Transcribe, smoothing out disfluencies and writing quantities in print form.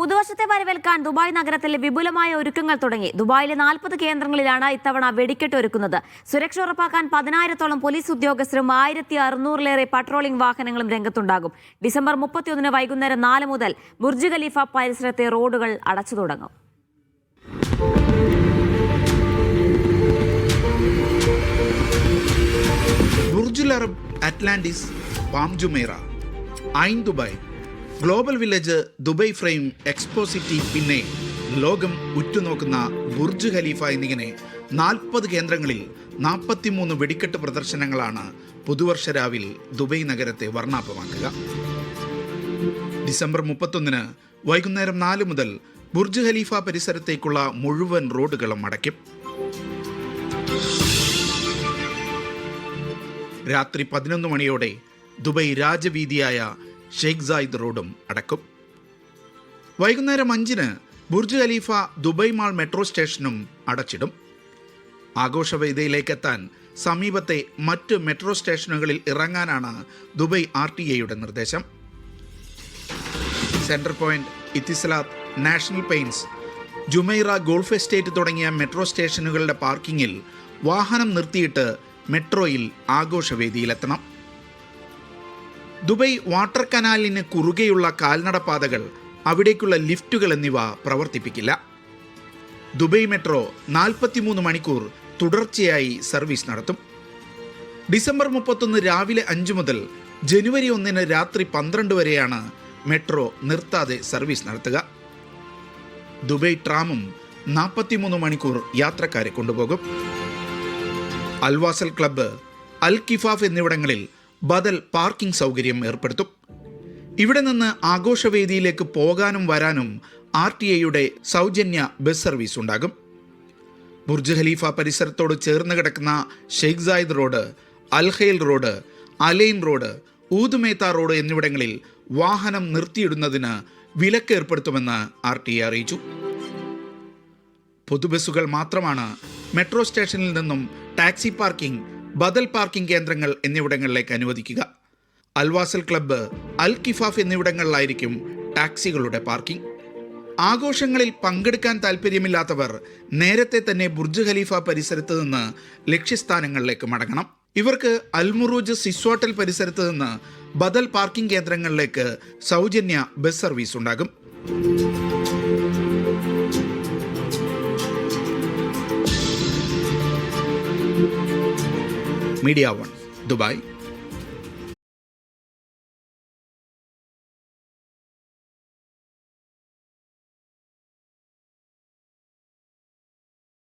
പുതുവർഷത്തെ വരവേൽക്കാൻ ദുബായ് നഗരത്തിൽ വിപുലമായ ഒരുക്കങ്ങൾ തുടങ്ങി. ദുബായിലെ 40 കേന്ദ്രങ്ങളിലാണ് ഇത്തവണ വെടിക്കെട്ട് ഒരുക്കുന്നത്. സുരക്ഷ ഉറപ്പാക്കാൻ 10,000-ഓളം പോലീസ് ഉദ്യോഗസ്ഥരും 1,600-ലേറെ പട്രോളിംഗ് വാഹനങ്ങളും രംഗത്തുണ്ടാകും. ഡിസംബർ 31 വൈകുന്നേരം 4 മുതൽ ബുർജ് ഖലീഫ പരിസരത്തെ റോഡുകൾ അടച്ചു തുടങ്ങും. Burj al Arab, Atlantis, Palm Jumeirah, Ain Dubai, Global Village, Dubai Frame, Expo City, പിന്നെ ലോകം ഉറ്റുനോക്കുന്ന ബുർജ് ഖലീഫ എന്നിങ്ങനെ 40 കേന്ദ്രങ്ങളിൽ 43 വെടിക്കെട്ട് പ്രദർശനങ്ങളാണ് പുതുവർഷ രാവിൽ ദുബായ് നഗരത്തെ വർണ്ണാഭമാക്കുക. ഡിസംബർ 31 വൈകുന്നേരം 4 മുതൽ ബുർജ് ഖലീഫ പരിസരത്തേക്കുള്ള മുഴുവൻ റോഡുകളും അടയ്ക്കും. രാത്രി 11 മണിയോടെ ദുബായ് രാജവീതിയായ ഷെയ്ഖ് സായിദ് റോഡും അടക്കും. വൈകുന്നേരം 5 Burj Khalifa Dubai mall metro സ്റ്റേഷനും അടച്ചിടും. ആഘോഷവേദിയിലേക്കെത്താൻ സമീപത്തെ മറ്റ് മെട്രോ സ്റ്റേഷനുകളിൽ ഇറങ്ങാനാണ് ദുബായ് RTA നിർദ്ദേശം. Central point, Etisalat, national paints, Jumeirah, golf estate തുടങ്ങിയ മെട്രോ സ്റ്റേഷനുകളുടെ പാർക്കിങ്ങിൽ വാഹനം നിർത്തിയിട്ട് മെട്രോയിൽ ആഘോഷവേദിയിലെത്തണം. ദുബായ് വാട്ടർ കനാലിന് കുറുകെയുള്ള കാൽനടപാതകൾ, അവിടേക്കുള്ള ലിഫ്റ്റുകൾ എന്നിവ പ്രവർത്തിപ്പിക്കില്ല. ദുബായ് മെട്രോ 43 മണിക്കൂർ തുടർച്ചയായി സർവീസ് നടത്തും. ഡിസംബർ 31 രാവിലെ 5 മുതൽ ജനുവരി 1 രാത്രി 12 വരെയാണ് മെട്രോ നിർത്താതെ സർവീസ് നടത്തുക. ദുബായ് ട്രാമും 43 മണിക്കൂർ യാത്രക്കാരെ കൊണ്ടുപോകും. അൽവാസൽ ക്ലബ്ബ്, അൽ കിഫാഫ് എന്നിവിടങ്ങളിൽ ബദൽ പാർക്കിംഗ് സൗകര്യം ഏർപ്പെടുത്തും. ഇവിടെ നിന്ന് ആഘോഷവേദിയിലേക്ക് പോകാനും വരാനും RTA സൗജന്യ ബസ് സർവീസ് ഉണ്ടാകും. ബുർജ് ഖലീഫ പരിസരത്തോട് ചേർന്ന് കിടക്കുന്ന Sheikh Zayed road, Al Khail road, Al Ain road, Oud Metha road എന്നിവിടങ്ങളിൽ വാഹനം നിർത്തിയിടുന്നതിന് വിലക്ക് ഏർപ്പെടുത്തുമെന്ന് RTA അറിയിച്ചു. പൊതുബസ്സുകൾ മാത്രമാണ് മെട്രോ സ്റ്റേഷനിൽ നിന്നും ടാക്സി പാർക്കിംഗ്, ബദൽ പാർക്കിംഗ് കേന്ദ്രങ്ങൾ എന്നിവിടങ്ങളിലേക്ക് അനുവദിക്കുക. അൽവാസൽ ക്ലബ്ബ്, അൽ കിഫാഫ് എന്നിവിടങ്ങളിലായിരിക്കും ടാക്സികളുടെ പാർക്കിംഗ്. ആഘോഷങ്ങളിൽ പങ്കെടുക്കാൻ താല്പര്യമില്ലാത്തവർ നേരത്തെ തന്നെ ബുർജ് ഖലീഫ പരിസരത്ത് നിന്ന് ലക്ഷ്യസ്ഥാനങ്ങളിലേക്ക് മടങ്ങണം. ഇവർക്ക് അൽമുറൂജ് സിസ്വാട്ടൽ പരിസരത്ത് നിന്ന് ബദൽ പാർക്കിംഗ് കേന്ദ്രങ്ങളിലേക്ക് സൗജന്യ ബസ് സർവീസ് ഉണ്ടാകും. Media 1 Dubai.